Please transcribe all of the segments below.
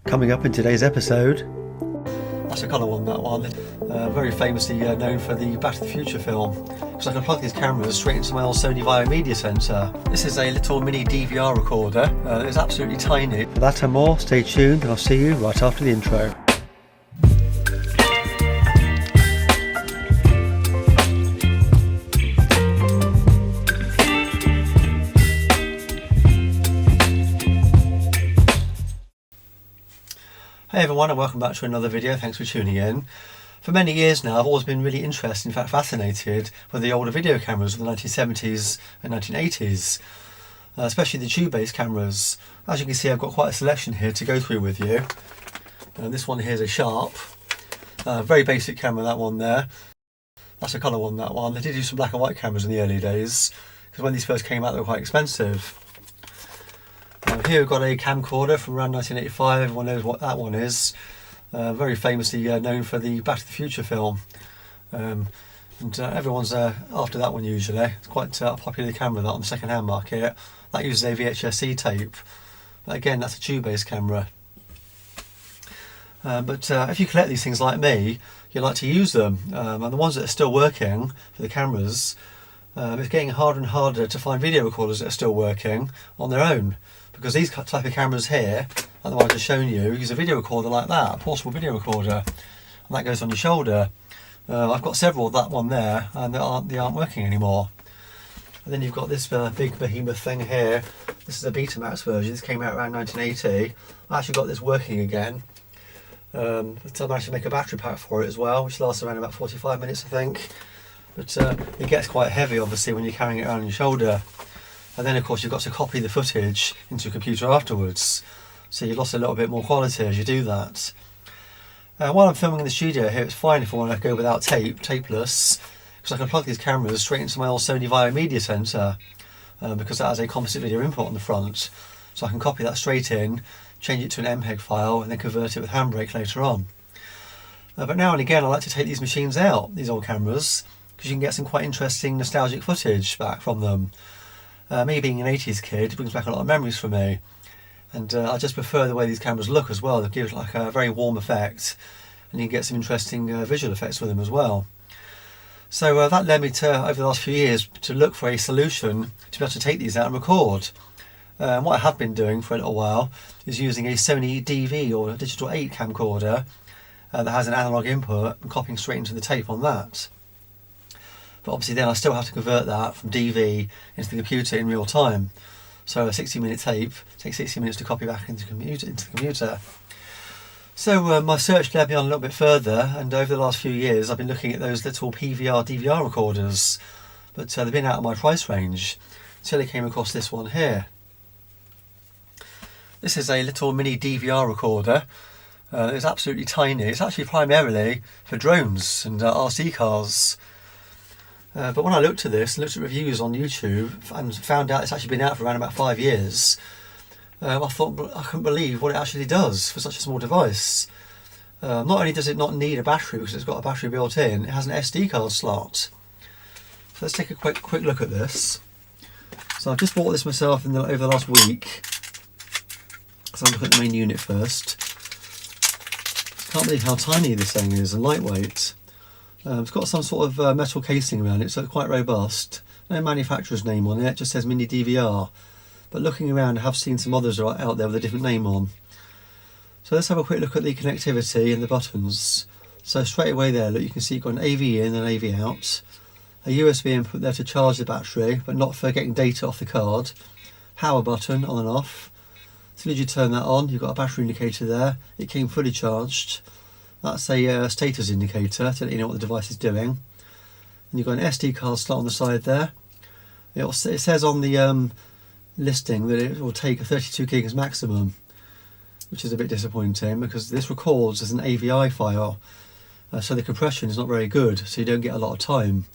Coming up in today's episode. That's a colour one, that one. Very famously known for the Back to the Future film. So I can plug these cameras straight into my old Sony via media centre. This is a little mini DVR recorder. It's absolutely tiny. For that and more, stay tuned and I'll see you right after the intro. Hey everyone, and welcome back to another video. Thanks for tuning in. For many years now, I've always been really interested, in fact fascinated, with the older video cameras of the 1970s and 1980s, especially the tube-based cameras. As you can see, I've got quite a selection here to go through with you. This one here is a Sharp, very basic camera, that one there. That's a colour one, that one. They did use some black and white cameras in the early days, because when these first came out they were quite expensive. Here we've got a camcorder from around 1985, everyone knows what that one is. Very famously known for the Back to the Future film. Everyone's after that one usually. It's quite a popular camera, that on the second-hand market. That uses a VHS-C tape. But again, that's a tube-based camera. But if you collect these things like me, you like to use them. And the ones that are still working for the cameras, it's getting harder and harder to find video recorders that are still working on their own. Because these type of cameras here, like the one I've just shown you, use a video recorder like that, a portable video recorder, and that goes on your shoulder. I've got several of that one there, and they aren't working anymore. And then you've got this big behemoth thing here. This is a Betamax version. This came out around 1980. I actually got this working again. I managed to make a battery pack for it as well, which lasts around about 45 minutes, I think. But it gets quite heavy, obviously, when you're carrying it around on your shoulder. And then of course you've got to copy the footage into a computer afterwards. So you've lost a little bit more quality as you do that. While I'm filming in the studio here, it's fine if I want to go without tapeless, because I can plug these cameras straight into my old Sony via media centre, because that has a composite video input on the front. So I can copy that straight in, change it to an MPEG file, and then convert it with Handbrake later on. But now and again I like to take these machines out, these old cameras, because you can get some quite interesting nostalgic footage back from them. Me being an 80s kid, it brings back a lot of memories for me, and I just prefer the way these cameras look as well. They give like a very warm effect, and you can get some interesting visual effects with them as well. So that led me to, over the last few years, to look for a solution to be able to take these out and record. What I have been doing for a little while is using a Sony DV or a Digital 8 camcorder that has an analog input and copying straight into the tape on that. But obviously then I still have to convert that from DV into the computer in real time. So a 60-minute tape takes 60 minutes to copy back into the computer. So my search led me on a little bit further, and over the last few years I've been looking at those little PVR DVR recorders, but they've been out of my price range until I came across this one here. This is a little mini DVR recorder. It's absolutely tiny. It's actually primarily for drones and RC cars. But when I looked at this, looked at reviews on YouTube and found out it's actually been out for around about 5 years, I thought I couldn't believe what it actually does for such a small device. Not only does it not need a battery because it's got a battery built in, it has an SD card slot. So let's take a quick look at this. So I've just bought this myself over the last week. So I'll look at the main unit first. Can't believe how tiny this thing is and lightweight. It's got some sort of metal casing around it, so it's quite robust. No manufacturer's name on it, it just says MINI DVR. But looking around, I have seen some others out there with a different name on. So let's have a quick look at the connectivity and the buttons. So straight away there, look, you can see you've got an AV in and AV out. A USB input there to charge the battery, but not for getting data off the card. Power button on and off. As soon as you turn that on, you've got a battery indicator there. It came fully charged. That's a status indicator to let you know what the device is doing. And you've got an SD card slot on the side there. It says on the listing that it will take a 32 gigs maximum, which is a bit disappointing because this records as an AVI file, so the compression is not very good, so you don't get a lot of time.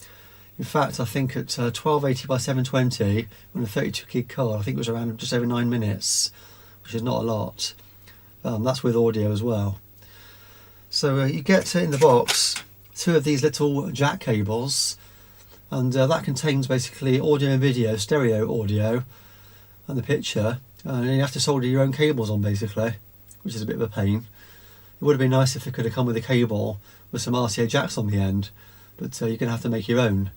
In fact, I think at 1280 by 720 on a 32 gig card, I think it was around just over 9 minutes, which is not a lot. That's with audio as well. So you get in the box 2 of these little jack cables, and that contains basically audio and video, stereo audio, and the picture, and then you have to solder your own cables on basically. which is a bit of a pain. It would have been nice if it could have come with a cable with some RCA jacks on the end, but you're going to have to make your own.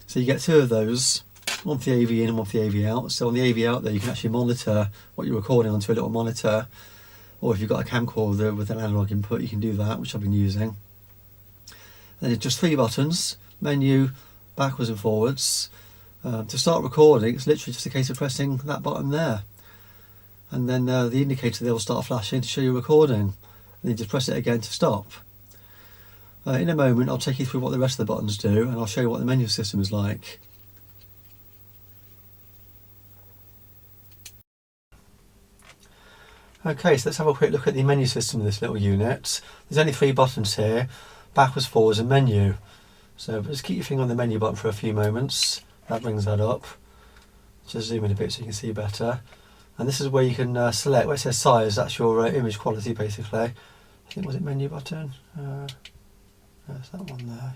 So you get two of those, one for the AV in and one for the AV out. So on the AV out there you can actually monitor what you're recording onto a little monitor, or if you've got a camcorder with an analog input you can do that, which I've been using. And it's just 3 buttons, menu, backwards and forwards. To start recording it's literally just a case of pressing that button there, and then the indicator there will start flashing to show you recording, and then just press it again to stop. In a moment I'll take you through what the rest of the buttons do, and I'll show you what the menu system is like. Okay, so let's have a quick look at the menu system of this little unit. There's only 3 buttons here, backwards, forwards and menu. So just keep your finger on the menu button for a few moments. That brings that up. Just zoom in a bit so you can see better. And this is where you can select, where it says size, that's your image quality basically. I think, was it menu button? There's that one there.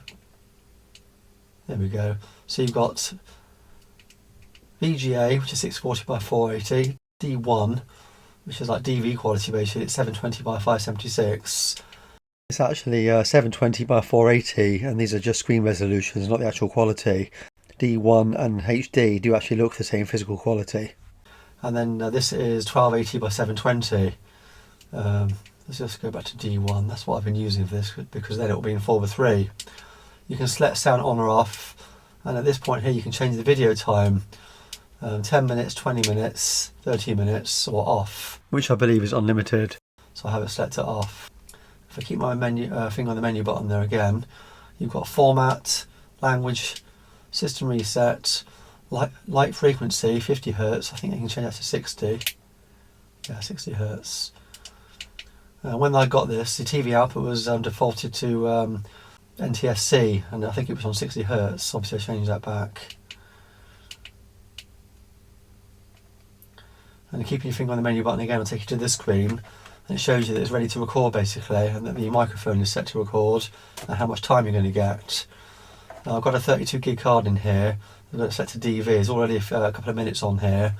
There we go. So you've got VGA, which is 640 by 480, D1, which is like DV quality basically, it's 720 by 576. It's actually 720 by 480, and these are just screen resolutions, not the actual quality. D1 and HD do actually look the same physical quality. And then this is 1280 by 720. Let's just go back to D1. That's what I've been using for this, because then it will be in 4:3. You can select sound on or off, and at this point here you can change the video time. 10 minutes, 20 minutes, 30 minutes, or off. Which I believe is unlimited. So I have it set to off. If I keep my finger on the menu button there again, you've got format, language, system reset, light frequency, 50 Hz. I think I can change that to 60. Yeah, 60 Hz. When I got this, the TV output was defaulted to NTSC, and I think it was on 60 Hz. Obviously I changed that back. And keeping your finger on the menu button again will take you to this screen, and it shows you that it's ready to record basically, and that the microphone is set to record and how much time you're going to get. Now I've got a 32 gig card in here. I've got it set to DV. There's already a couple of minutes on here,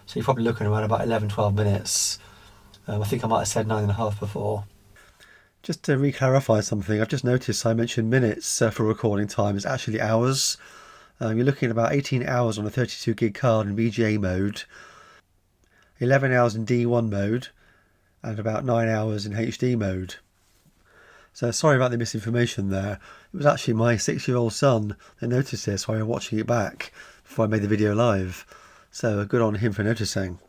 so you're probably looking around about 11-12 minutes. I think I might have said 9.5 before. Just to re-clarify something, I've just noticed I mentioned minutes for recording time. It's actually hours. You're looking at about 18 hours on a 32 gig card in VGA mode, 11 hours in D1 mode, and about 9 hours in HD mode. So sorry about the misinformation there. It was actually my 6-year-old son that noticed this while we were watching it back before I made the video live. So good on him for noticing.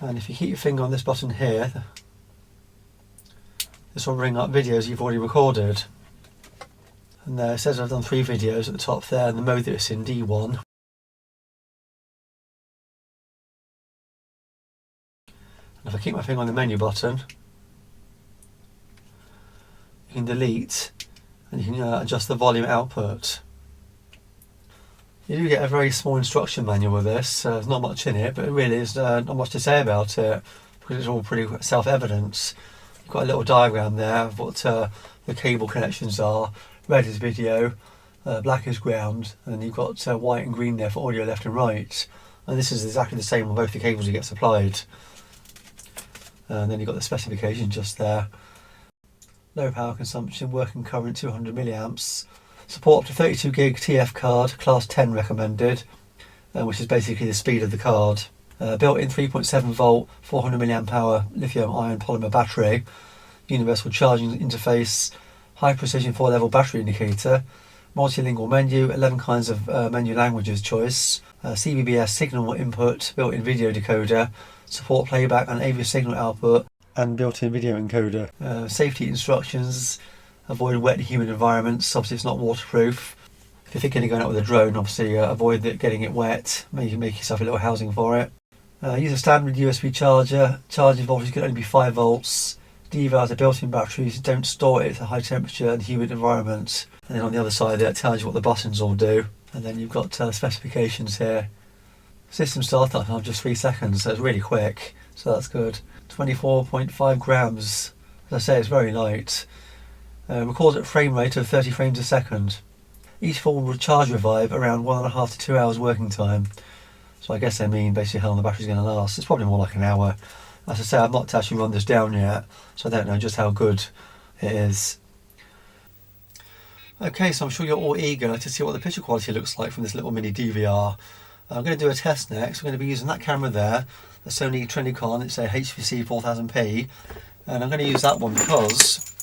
And if you keep your finger on this button here, this will bring up videos you've already recorded. And there it says I've done 3 videos at the top there, and the mode that it's in, D1. And if I keep my finger on the menu button, you can delete, and you can adjust the volume output. You do get a very small instruction manual with this. There's not much in it, but it really is not much to say about it, because it's all pretty self-evident. You've got a little diagram there of what the cable connections are. Red is video, black is ground, and then you've got white and green there for audio left and right. And this is exactly the same on both the cables you get supplied. And then you've got the specification just there. Low power consumption, working current 200 milliamps. Support up to 32 gig TF card, class 10 recommended, which is basically the speed of the card. Built-in 3.7 volt, 400 milliamp hour lithium ion polymer battery, universal charging interface, high precision 4-level battery indicator, multilingual menu, 11 kinds of menu languages choice, CBBS signal input, built-in video decoder, support playback and AV signal output, and built-in video encoder. Safety instructions, avoid wet and humid environments, obviously it's not waterproof. If you're thinking of going out with a drone, obviously avoid getting it wet, maybe make yourself a little housing for it. Use a standard USB charger, charging voltage can only be 5 volts. DVRs are built-in batteries, don't store it at a high temperature and humid environment. And then on the other side there it tells you what the buttons all do. And then you've got specifications here. System startup time just 3 seconds, so it's really quick, so that's good. 24.5 grams, as I say, it's very light. Records at a frame rate of 30 frames a second. Each full charge revive around 1.5 to 2 hours working time. So I guess they mean basically how long the battery's going to last. It's probably more like an hour. As I say, I've not actually run this down yet, so I don't know just how good it is. Okay, so I'm sure you're all eager to see what the picture quality looks like from this little mini DVR. I'm going to do a test next. We're going to be using that camera there, the Sony Trinicon. It's a HVC 4000p, and I'm going to use that one because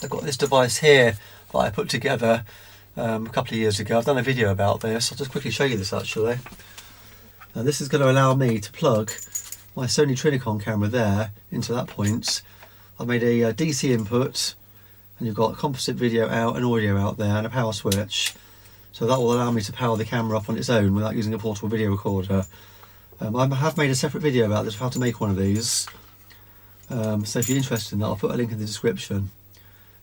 I've got this device here that I put together a couple of years ago. I've done a video about this. I'll just quickly show you this actually. Now this is going to allow me to plug my Sony Trinicon camera there into that point. I've made a DC input, and you've got composite video out and audio out there and a power switch. So that will allow me to power the camera up on its own without using a portable video recorder. I have made a separate video about this, how to make one of these. So if you're interested in that, I'll put a link in the description.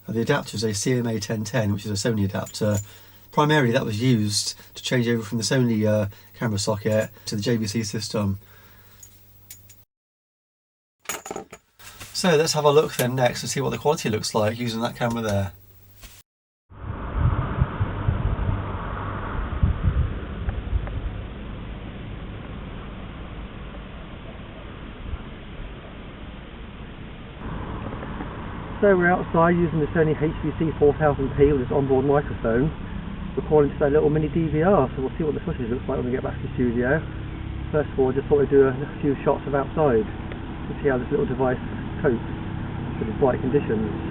The adapter is a CMA-1010, which is a Sony adapter. Primarily that was used to change over from the Sony camera socket to the JVC system. So let's have a look then next and see what the quality looks like using that camera there. So we're outside using the Sony HVC 4000p with its onboard microphone, recording to that little mini DVR, so we'll see what the footage looks like when we get back to the studio. First of all, I just thought I'd do a few shots of outside to see how this little device copes with its bright conditions.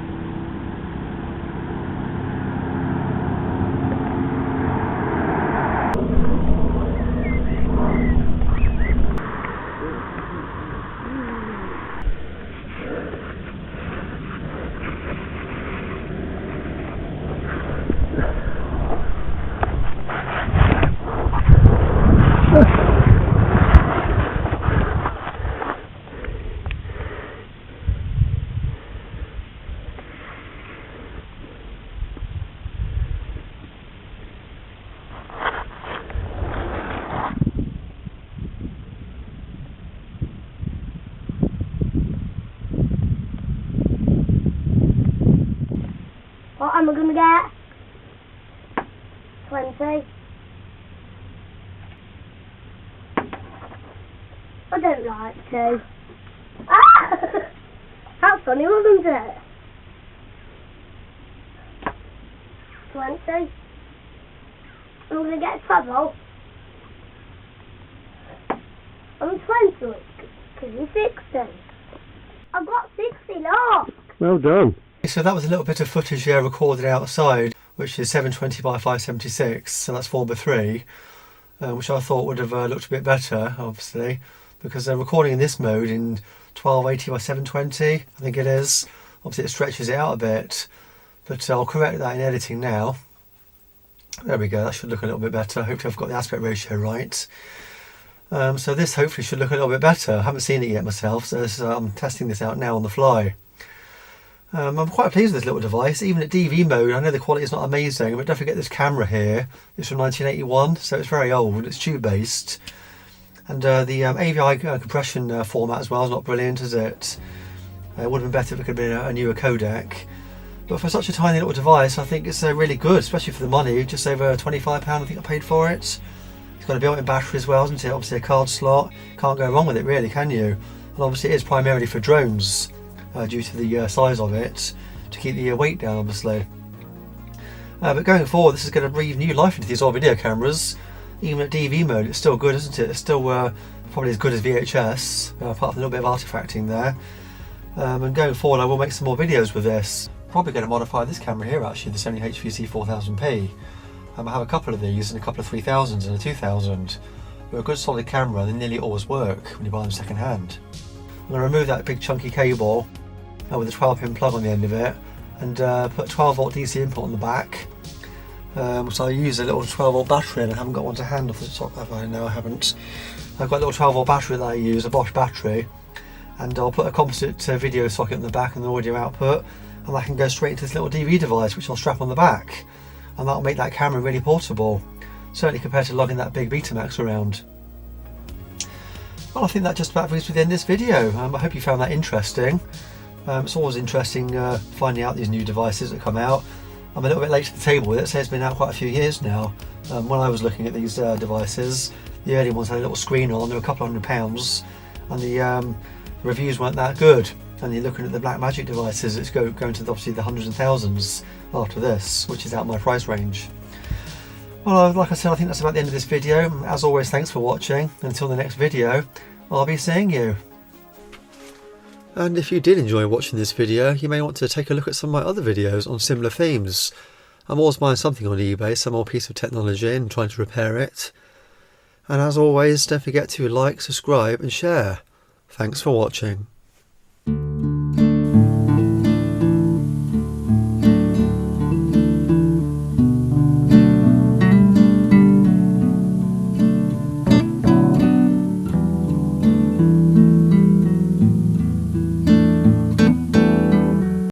What am I going to get? 20. I don't like to. Ah! That's funny, wasn't it? 20. I'm going to get trouble. I'm 20 because you're 60. I've got 60 look. Well done. So that was a little bit of footage there recorded outside, which is 720 by 576, so that's 4:3, which I thought would have looked a bit better, obviously, because they're recording in this mode in 1280 by 720, I think it is. Obviously it stretches it out a bit, but I'll correct that in editing now. There we go, that should look a little bit better. Hopefully I've got the aspect ratio right. So this hopefully should look a little bit better. I haven't seen it yet myself, so I'm testing this out now on the fly. I'm quite pleased with this little device. Even at DV mode, I know the quality is not amazing, but don't forget this camera here. It's from 1981, so it's very old. It's tube based, and the AVI compression format as well is not brilliant, is it? It would have been better if it could have been a newer codec. But for such a tiny little device, I think it's really good, especially for the money. Just over £25, I think I paid for it. It's got a built-in battery as well, isn't it? Obviously a card slot. Can't go wrong with it, really, can you? And obviously it is primarily for drones. Due to the size of it, to keep the weight down, obviously. But going forward, this is going to breathe new life into these old video cameras. Even at DV mode, it's still good, isn't it? It's still probably as good as VHS, apart from a little bit of artifacting there. And going forward, I will make some more videos with this. Probably going to modify this camera here, actually, the Sony HVC 4000p. I have a couple of these and a couple of 3000s and a 2000. They're a good solid camera. They nearly always work when you buy them second hand. I'm going to remove that big chunky cable with a 12-pin plug on the end of it, and put a 12-volt DC input on the back. So I use a little 12-volt battery, and I haven't got one to hand off the top, have I? No, I haven't. I've got a little 12-volt battery that I use, a Bosch battery, and I'll put a composite video socket in the back and the audio output, and that can go straight into this little DV device, which I'll strap on the back, and that'll make that camera really portable, certainly compared to lugging that big Betamax around. Well, I think that just about brings me to the end of this video. I hope you found that interesting. It's always interesting finding out these new devices that come out. I'm a little bit late to the table with it, so it's been out quite a few years now. When I was looking at these devices, The early ones had a little screen on, they were a couple £100, and the reviews weren't that good. And you're looking at the Blackmagic devices, it's going to obviously the hundreds and thousands after this, which is out my price range. Well, like I said, I think that's about the end of this video. As always, thanks for watching. Until the next video, I'll be seeing you. And if you did enjoy watching this video, you may want to take a look at some of my other videos on similar themes. I'm always buying something on eBay, some more piece of technology, and trying to repair it. And as always, don't forget to like, subscribe and share. Thanks for watching.